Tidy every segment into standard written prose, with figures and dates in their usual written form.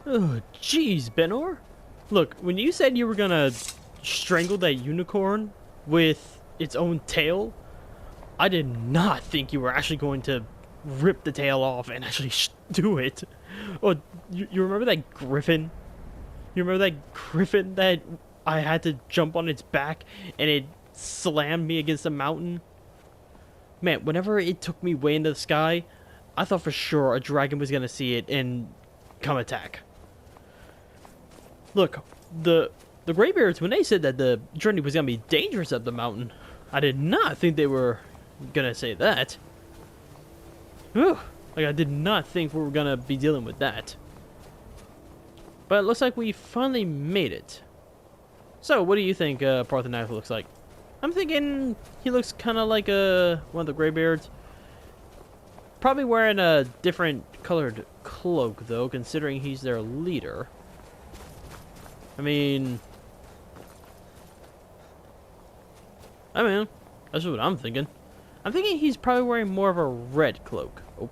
Oh, jeez, Benor. Look, when you said you were gonna strangle that unicorn with its own tail, I did not think you were actually going to rip the tail off and actually do it. Oh, you remember that griffin? You remember that griffin that I had to jump on its back and it slammed me against a mountain? Man, whenever it took me way into the sky, I thought for sure a dragon was gonna see it and come attack. Look, the Graybeards, when they said that the journey was gonna be dangerous up the mountain, I did not think they were gonna say that. Whew. Like, I did not think we were gonna be dealing with that. But it looks like we finally made it. So, what do you think Paarthurnax looks like? I'm thinking he looks kind of like one of the Graybeards. Probably wearing a different colored cloak, though, considering he's their leader. I mean, that's what I'm thinking. I'm thinking he's probably wearing more of a red cloak. Oh.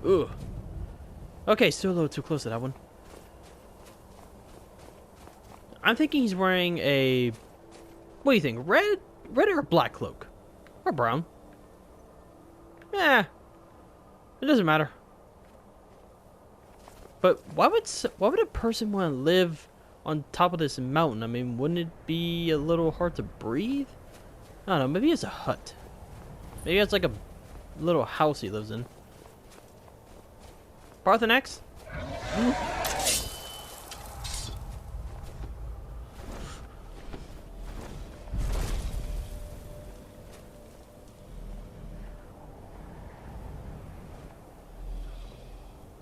Ugh. Okay, still a little too close to that one. I'm thinking he's wearing a... What do you think? Red or a black cloak? Or brown? Yeah. It doesn't matter. But why would a person want to live on top of this mountain? I mean, wouldn't it be a little hard to breathe? I don't know, maybe it's a hut. Maybe it's like a little house he lives in. Paarthurnax?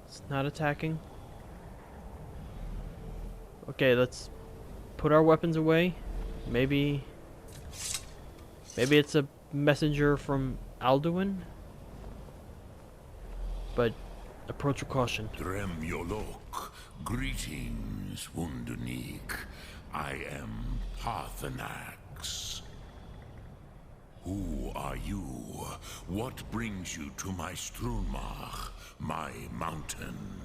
It's not attacking. Okay, let's put our weapons away. Maybe it's a messenger from Alduin. But approach with caution. Drem Yolok, greetings, Wundernik. I am Paarthurnax. Who are you? What brings you to my Strunmach, my mountain?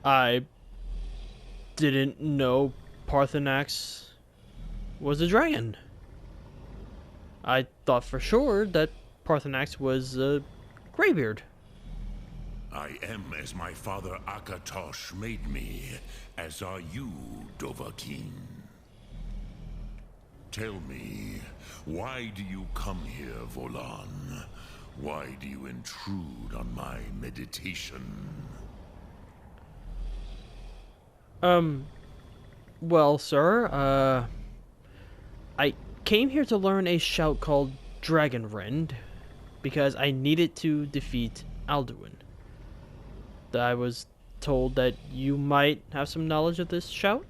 I didn't know Paarthurnax was a dragon. I thought for sure that Paarthurnax was a Graybeard. I am as my father Akatosh made me, as are you, Dovah. Tell me, why do you come here, Volan? Why do you intrude on my meditation? Well, sir, I came here to learn a shout called Dragonrend because I needed to defeat Alduin. I was told that you might have some knowledge of this shout?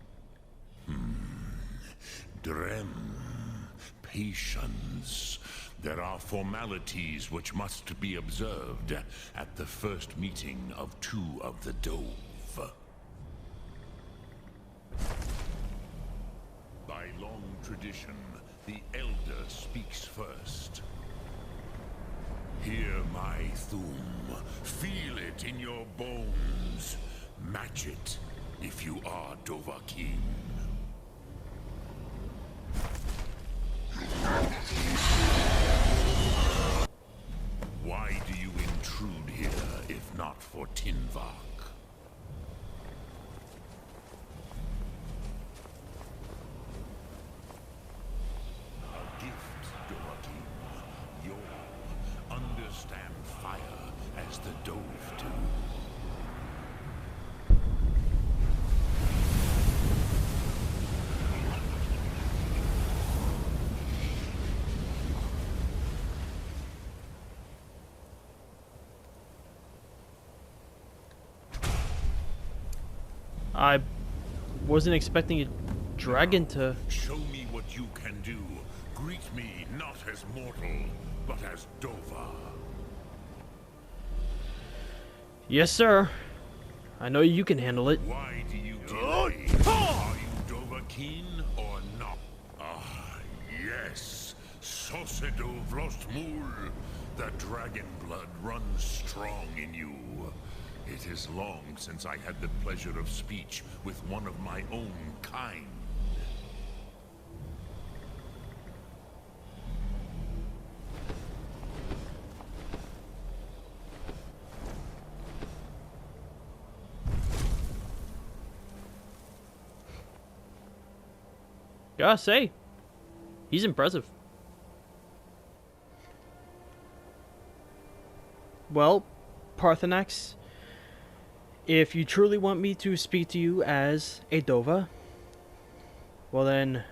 Drem, patience. There are formalities which must be observed at the first meeting of two of the Dove. By long tradition, the Elder speaks first. Hear my thum. Feel it in your bones. Match it if you are Dovah. Why do you intrude here if not for Tinvak? A gift, Dovah. You'll understand fire as the Dove do. I wasn't expecting a dragon to... Show me what you can do. Greet me not as mortal, but as Dovah. Yes, sir. I know you can handle it. Why do you delay? Are you kin or not? Ah, yes. Sosedo Vlastmul. The dragon blood runs strong in you. It is long since I had the pleasure of speech with one of my own kind. Gotta say, he's impressive. Well, Paarthurnax, if you truly want me to speak to you as a Dovah, well then,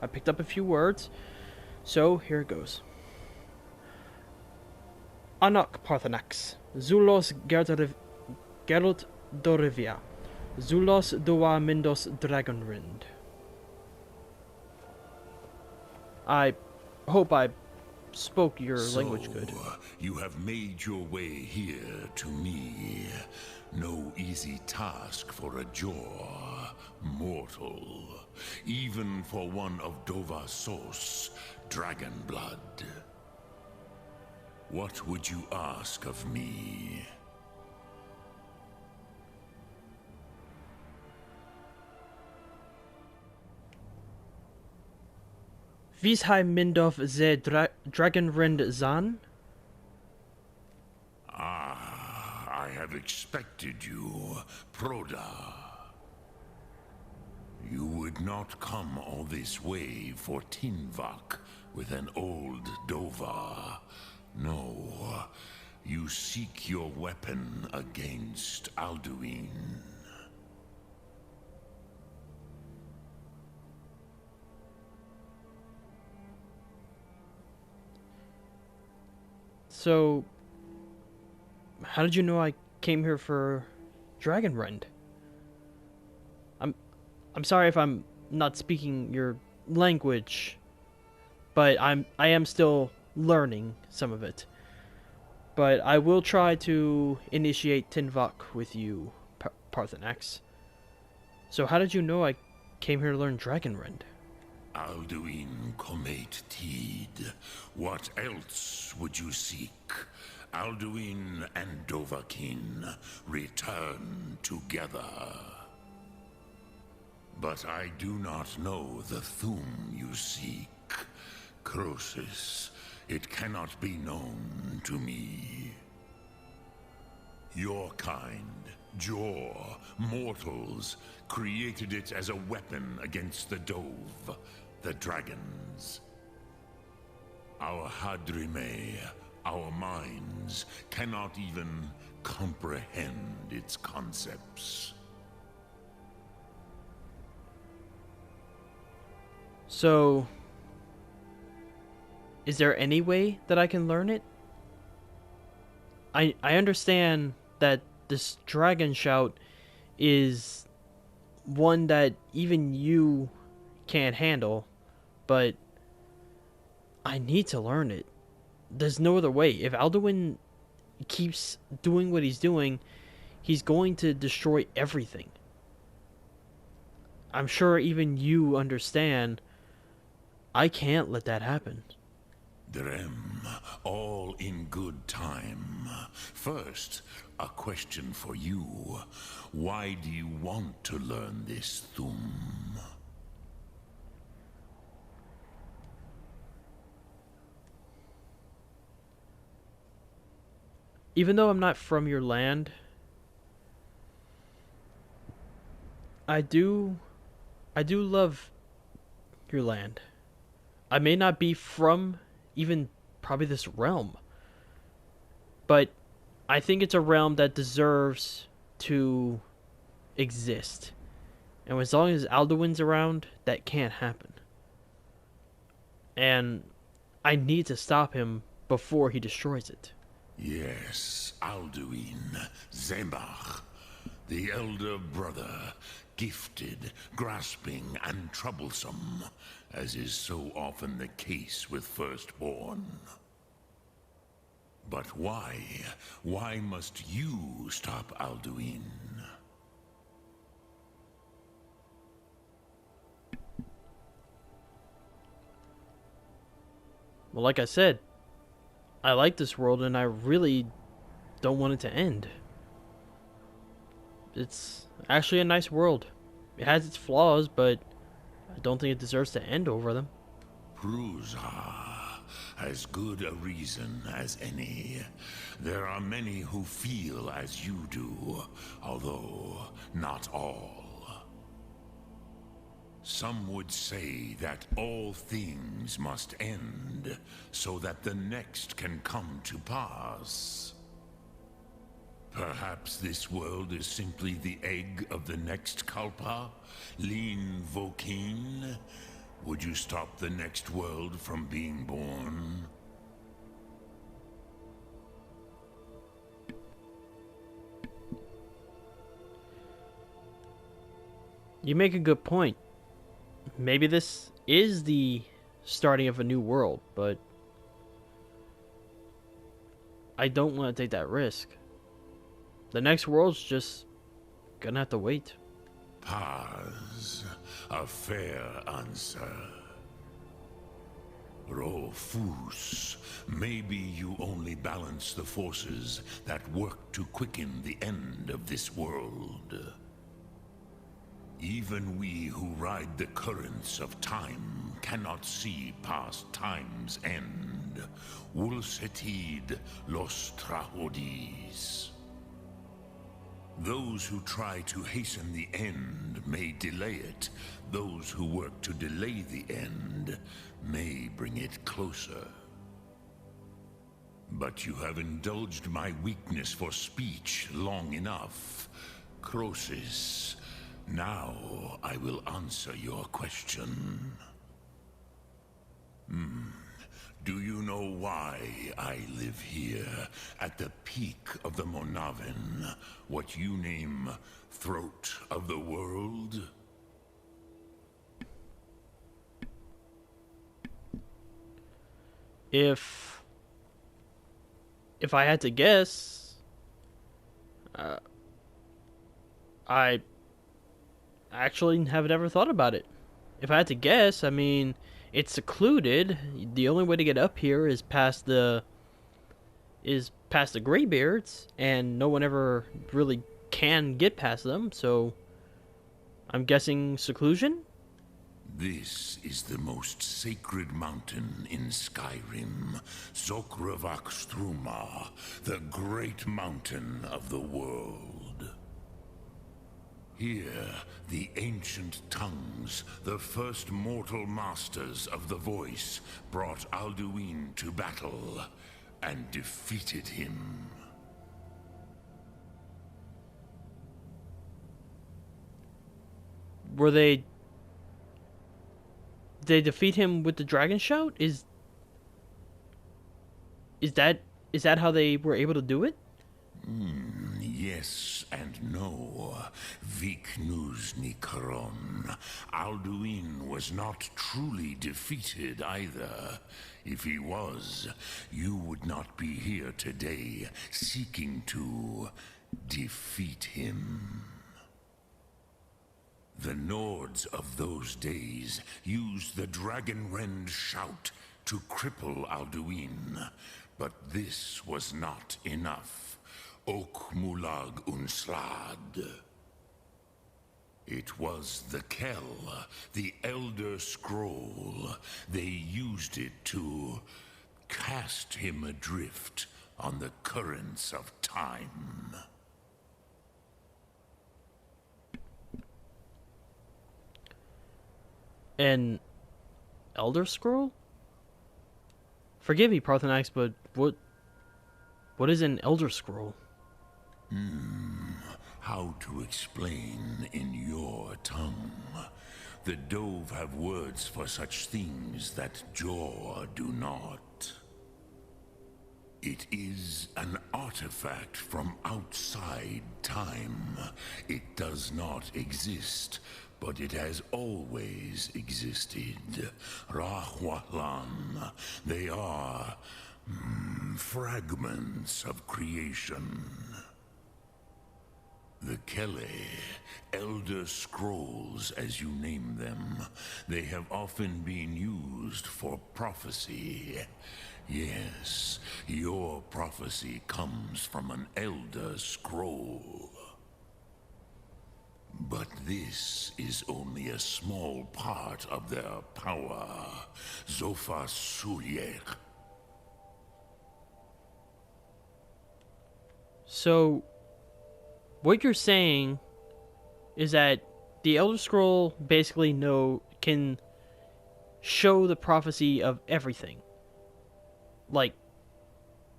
I picked up a few words, so here it goes. Anak Paarthurnax, Zulos Geralt Dorivia, Zulos Dua Mindos Dragonrend. I hope I spoke your language good. You have made your way here to me. No easy task for a jaw, mortal. Even for one of Dovah source, dragon blood. What would you ask of me? Wiesheim Mindorf ze Dragonrend Zahn? Ah, I have expected you, Proda. You would not come all this way for Tinvak with an old Dovah. No, you seek your weapon against Alduin. So, how did you know I came here for Dragonrend? I'm sorry if I'm not speaking your language, but I am still learning some of it. But I will try to initiate Tinvak with you, Paarthurnax. So how did you know I came here to learn Dragonrend? Alduin Comate Teed. What else would you seek? Alduin and Dovahkin return together. But I do not know the Thum you seek. Croesus, it cannot be known to me. Your kind, Jaw, mortals, created it as a weapon against the Dove, the dragons. Our Hadrime, our minds, cannot even comprehend its concepts. So, is there any way that I can learn it? I understand that this dragon shout is one that even you can't handle, but I need to learn it. There's no other way. If Alduin keeps doing what he's doing, he's going to destroy everything. I'm sure even you understand. I can't let that happen. Drem, all in good time. First, a question for you. Why do you want to learn this Thum? Even though I'm not from your land, I do love your land. I may not be from even probably this realm, but I think it's a realm that deserves to exist. And as long as Alduin's around, that can't happen. And I need to stop him before he destroys it. Yes, Alduin, Zembach, the elder brother, gifted, grasping, and troublesome, as is so often the case with firstborn. But why? Why must you stop Alduin? Well, like I said, I like this world and I really don't want it to end. It's actually a nice world. It has its flaws, but I don't think it deserves to end over them. Prusa, as good a reason as any. There are many who feel as you do, although not all. Some would say that all things must end, so that the next can come to pass. Perhaps this world is simply the egg of the next Kalpa, Lean Vokin. Would you stop the next world from being born? You make a good point. Maybe this is the starting of a new world, but I don't want to take that risk. The next world's just gonna have to wait. Paz, a fair answer. Rofus, maybe you only balance the forces that work to quicken the end of this world. Even we who ride the currents of time cannot see past time's end. Wulsetid los trahodis. Those who try to hasten the end may delay it. Those who work to delay the end may bring it closer. But you have indulged my weakness for speech long enough. Croesus, now I will answer your question. Do you know why I live here, at the peak of the Monavin, what you name Throat of the World? If I had to guess, I actually haven't ever thought about it. If I had to guess, I mean, it's secluded. The only way to get up here is past the Graybeards, and no one ever really can get past them. So I'm guessing seclusion. This is the most sacred mountain in Skyrim, Zokravakstruma, the great mountain of the world. Here, the ancient tongues, the first mortal masters of the voice, brought Alduin to battle and defeated him. Were they? Did they defeat him with the dragon shout? Is that how they were able to do it? Yes and no. Viknus Nikaron. Alduin was not truly defeated either. If he was, you would not be here today seeking to defeat him. The Nords of those days used the Dragonrend shout to cripple Alduin, but this was not enough. Okmulag Unslad. It was the Kell, the Elder Scroll. They used it to cast him adrift on the currents of time. An Elder Scroll? Forgive me, Paarthurnax, but what is an Elder Scroll? How to explain in your tongue? The Dove have words for such things that Jor do not. It is an artifact from outside time. It does not exist, but it has always existed. Rahwalan. They are fragments of creation. The Kele, Elder Elder Scrolls, as you name them, they have often been used for prophecy. Yes, your prophecy comes from an Elder Scroll. But this is only a small part of their power. Zofa Sulyek. So, what you're saying is that the Elder Scroll basically can show the prophecy of everything. Like,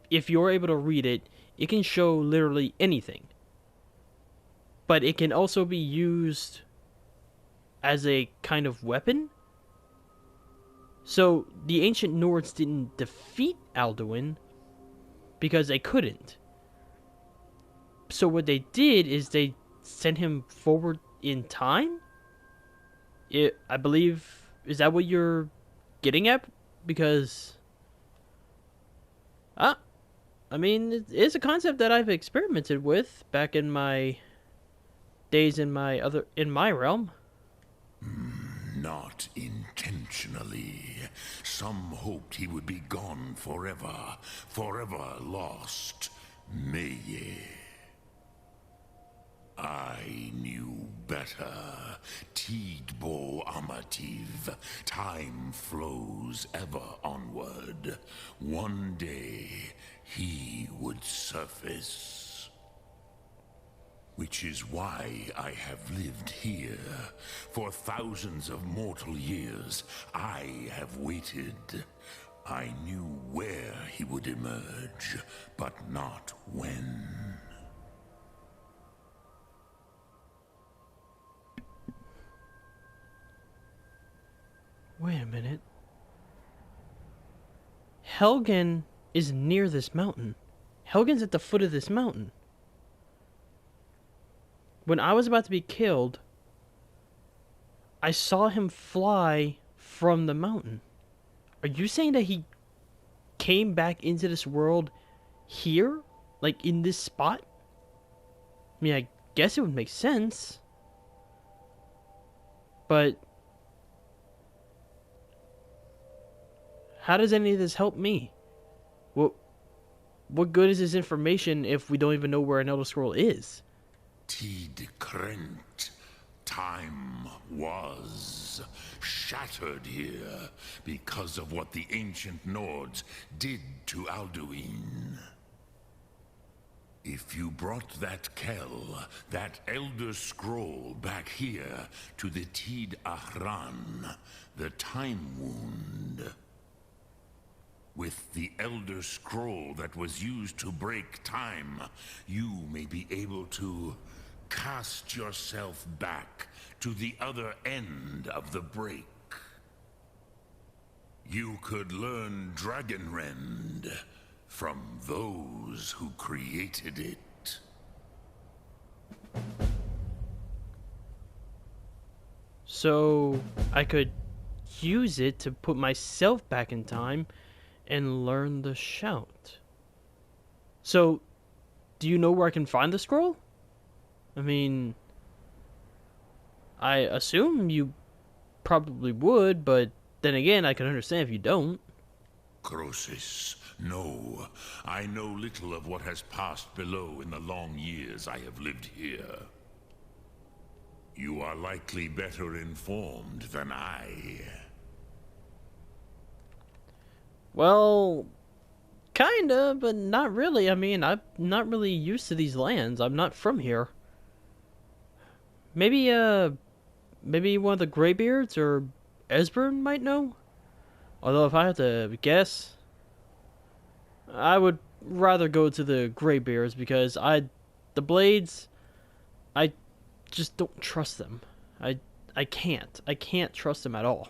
if you're able to read it, it can show literally anything. But it can also be used as a kind of weapon. So, the ancient Nords didn't defeat Alduin because they couldn't. So what they did is they sent him forward in time? I believe, is that what you're getting at? Because, I mean, it's a concept that I've experimented with back in my days in my realm. Not intentionally. Some hoped he would be gone forever, forever lost. Meye. I knew better. Tidbo Amativ. Time flows ever onward. One day, he would surface. Which is why I have lived here. For thousands of mortal years, I have waited. I knew where he would emerge, but not when. Wait a minute. Helgen is near this mountain. Helgen's at the foot of this mountain. When I was about to be killed, I saw him fly from the mountain. Are you saying that he came back into this world here? Like, in this spot? I mean, I guess it would make sense. But how does any of this help me? What good is this information if we don't even know where an Elder Scroll is? Tid Krent. Time was shattered here because of what the ancient Nords did to Alduin. If you brought that Kell, that Elder Scroll, back here to the Tid Ahran, the Time Wound, with the Elder Scroll that was used to break time, you may be able to cast yourself back to the other end of the break. You could learn Dragonrend from those who created it. So I could use it to put myself back in time and learn the shout. So, do you know where I can find the scroll? I mean, I assume you probably would, but then again, I can understand if you don't. Croesus, no. I know little of what has passed below in the long years I have lived here. You are likely better informed than I. Well, kinda, but not really. I mean, I'm not really used to these lands. I'm not from here. Maybe one of the Graybeards or Esbern might know? Although if I had to guess, I would rather go to the Graybeards because the Blades, I just don't trust them. I can't trust them at all.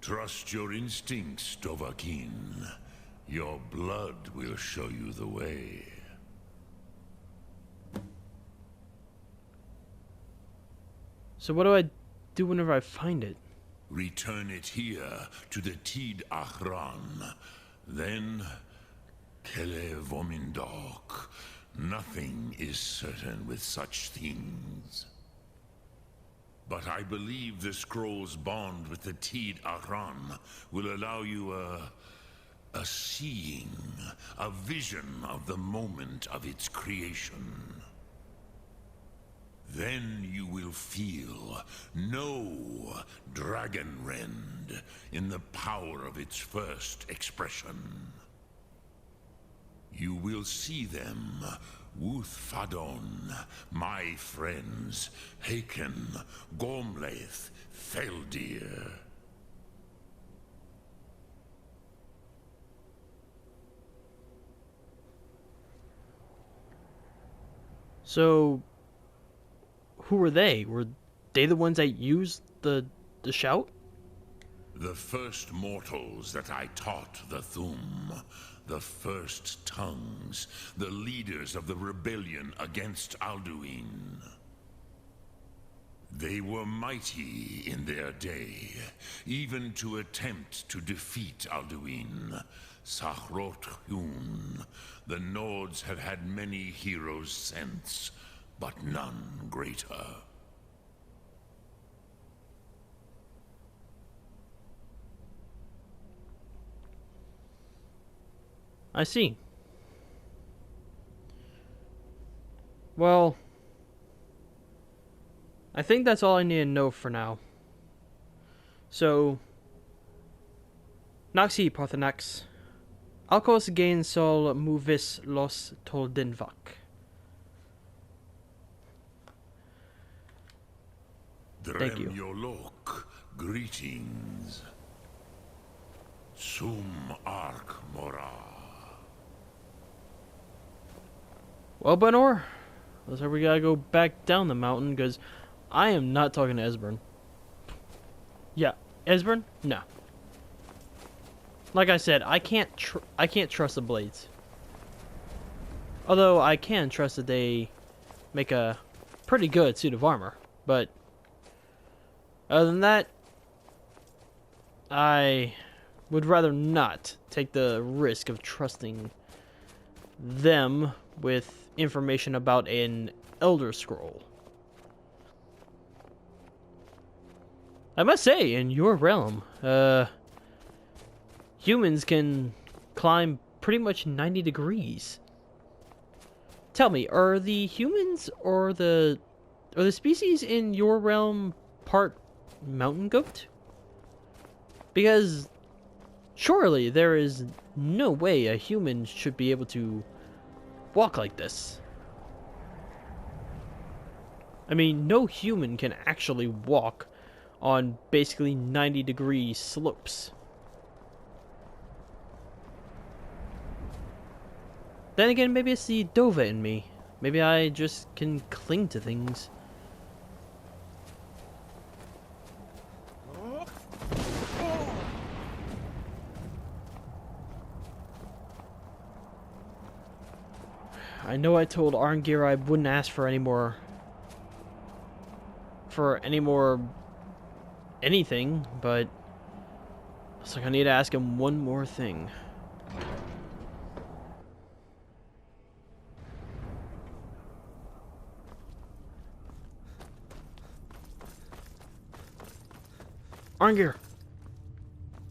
Trust your instincts, Dovahkin. Your blood will show you the way. So what do I do whenever I find it? Return it here to the Tid Ahran. Then, Kele Vomindok. Nothing is certain with such things. but I believe the scroll's bond with the Tid Aran will allow you a seeing, a vision of the moment of its creation. Then you will feel, know Dragonrend in the power of its first expression. You will see them, Wuthfadon, my friends, Haken, Gormlaith, Feldir. So, who were they? Were they the ones that used the shout? The first mortals that I taught the Thum, the first tongues, the leaders of the rebellion against Alduin. They were mighty in their day, even to attempt to defeat Alduin. Sahrot-Hun, the Nords have had many heroes since, but none greater. I see. Well, I think that's all I need to know for now. So, Naxi Paarthurnax, Alcos gain sol movis los toldenvak. Thank you. Yolok, greetings. Sum Ark Mora. Well, Benor, looks like we gotta go back down the mountain, because I am not talking to Esbern. Yeah, Esbern? No. Like I said, I can't trust the blades. Although I can trust that they make a pretty good suit of armor, but other than that, I would rather not take the risk of trusting them with information about an Elder Scroll. I must say, in your realm, humans can climb pretty much 90 degrees. Tell me, are the humans or the species in your realm part mountain goat? Because surely there is no way a human should be able to walk like this. I mean, no human can actually walk on basically 90-degree slopes. Then again, maybe it's the Dovah in me. Maybe I just can cling to things. I know I told Arngir I wouldn't ask for any more anything, but looks like I need to ask him one more thing. Arngir!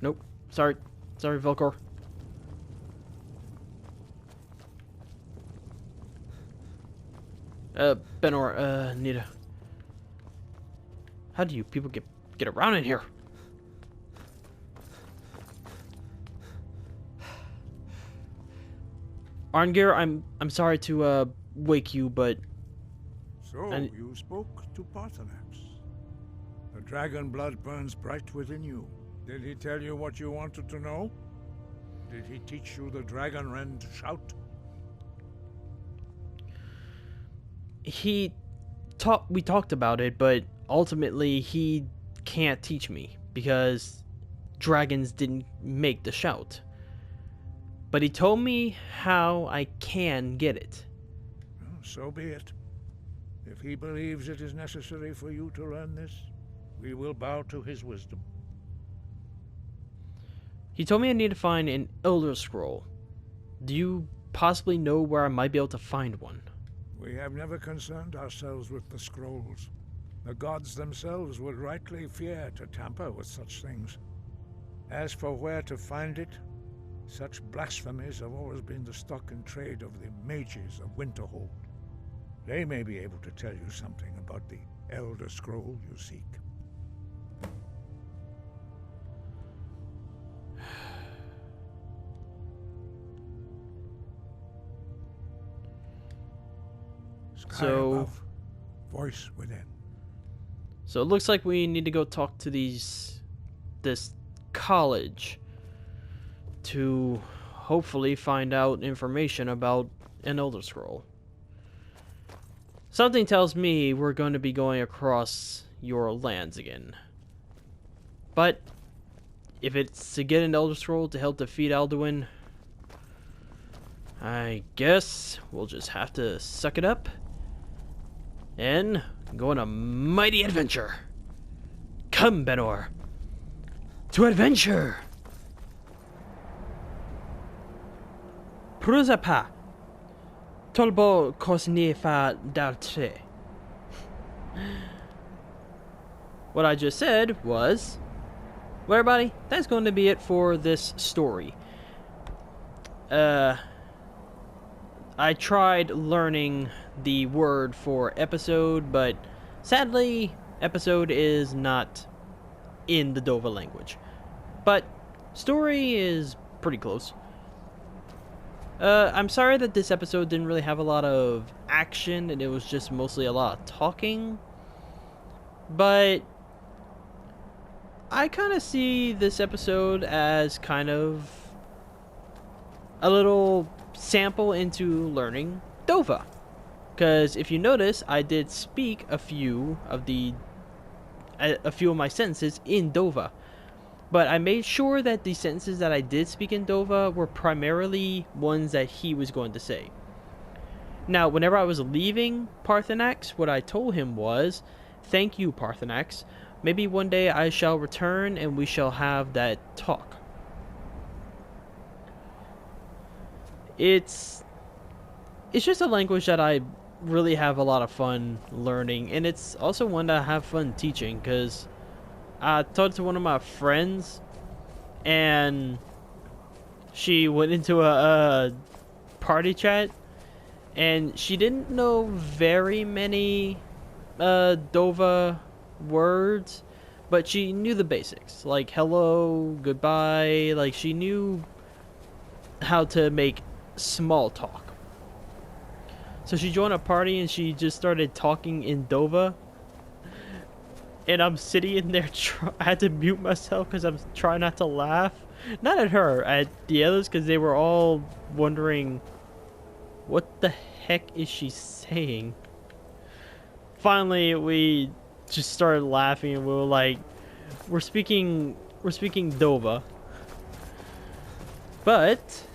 Nope. Sorry, Velcor. Benor, Nita. How do you people get around in here? Arngir, I'm sorry to wake you, but So you spoke to Paarthurnax. The dragon blood burns bright within you. Did he tell you what you wanted to know? Did he teach you the Dragonrend shout? We talked about it, but ultimately he can't teach me because dragons didn't make the shout. But he told me how I can get it. Well, so be it. If he believes it is necessary for you to learn this, we will bow to his wisdom. He told me I need to find an Elder Scroll. Do you possibly know where I might be able to find one? We have never concerned ourselves with the scrolls. The gods themselves would rightly fear to tamper with such things. As for where to find it, such blasphemies have always been the stock and trade of the mages of Winterhold. They may be able to tell you something about the Elder Scroll you seek. Sky above, voice within. So it looks like we need to go talk to this college to hopefully find out information about an Elder Scroll. Something tells me we're going to be going across your lands again. But if it's to get an Elder Scroll to help defeat Alduin, I guess we'll just have to suck it up and go on a mighty adventure. Come, Benor, to adventure. Pruzapa, Tolbo Kosnefa Daltre. What I just said was, well, everybody, that's going to be it for this story. I tried learning the word for episode, but sadly, episode is not in the Dovah language. But story is pretty close. I'm sorry that this episode didn't really have a lot of action, and it was just mostly a lot of talking. But I kind of see this episode as kind of a little sample into learning Dovah. Because if you notice, I did speak a few of my sentences in Dovah. But I made sure that the sentences that I did speak in Dovah were primarily ones that he was going to say. Now, whenever I was leaving Paarthurnax, what I told him was, "Thank you, Paarthurnax. Maybe one day I shall return and we shall have that talk." It's just a language that I really have a lot of fun learning, and it's also one that I have fun teaching, because I talked to one of my friends, and she went into a party chat, and she didn't know very many Dovah words, but she knew the basics, like hello, goodbye, like she knew how to make small talk. So she joined a party and she just started talking in Dovah. And I'm sitting in there, I had to mute myself because I'm trying not to laugh. Not at her, at the others, because they were all wondering, what the heck is she saying? Finally, we just started laughing and we were like, we're speaking Dovah. But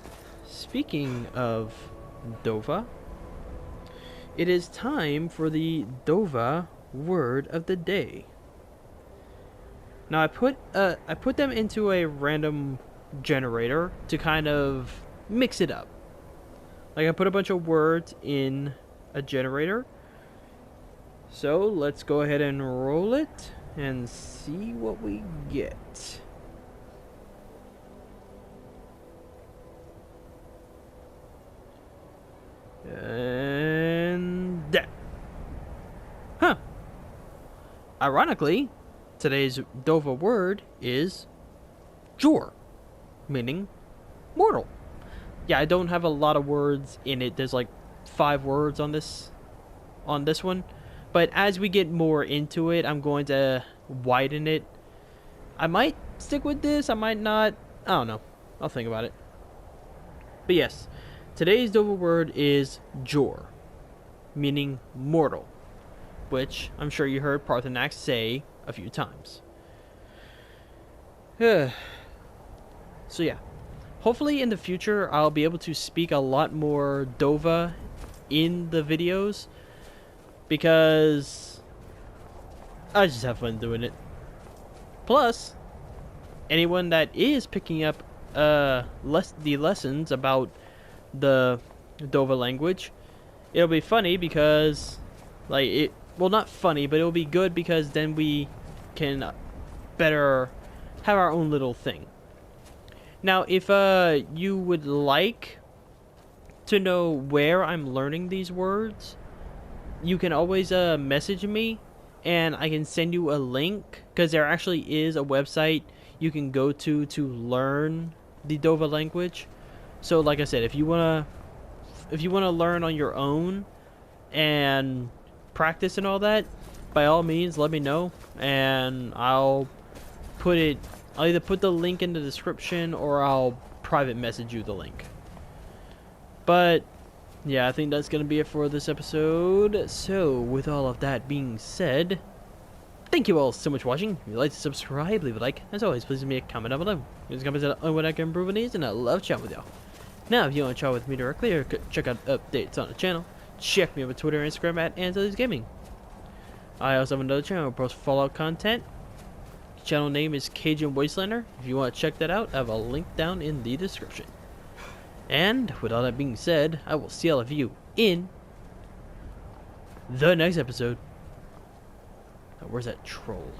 speaking of Dovah, it is time for the Dovah word of the day. Now I put them into a random generator to kind of mix it up. Like I put a bunch of words in a generator. So let's go ahead and roll it and see what we get. And that. Huh. Ironically, today's Dovah word is Jor, meaning mortal. Yeah, I don't have a lot of words in it. There's like 5 words on this one. But as we get more into it, I'm going to widen it. I might stick with this, I might not. I don't know. I'll think about it. But yes, today's Dovah word is Jor, meaning mortal, which I'm sure you heard Paarthurnax say a few times. So yeah, hopefully in the future I'll be able to speak a lot more Dovah in the videos, because I just have fun doing it. Plus, anyone that is picking up the lessons about the Dovah language, it'll be funny because like well, not funny, but it'll be good because then we can better have our own little thing. Now, if you would like to know where I'm learning these words, you can always message me, and I can send you a link, because there actually is a website you can go to learn the Dovah language. So, like I said, if you wanna learn on your own and practice and all that, by all means, let me know, and I'll either put the link in the description or I'll private message you the link. But yeah, I think that's gonna be it for this episode. So with all of that being said, thank you all so much for watching. If you'd like to subscribe, leave a like. As always, please leave me a comment down below. There's comments on what I can improve on these, and I love chatting with y'all. Now, if you want to chat with me directly or check out updates on the channel, check me out on Twitter and Instagram at Antilles Gaming. I also have another channel where I post Fallout content. The channel name is Cajun Wastelander. If you want to check that out, I have a link down in the description. And with all that being said, I will see all of you in the next episode. Now, where's that troll?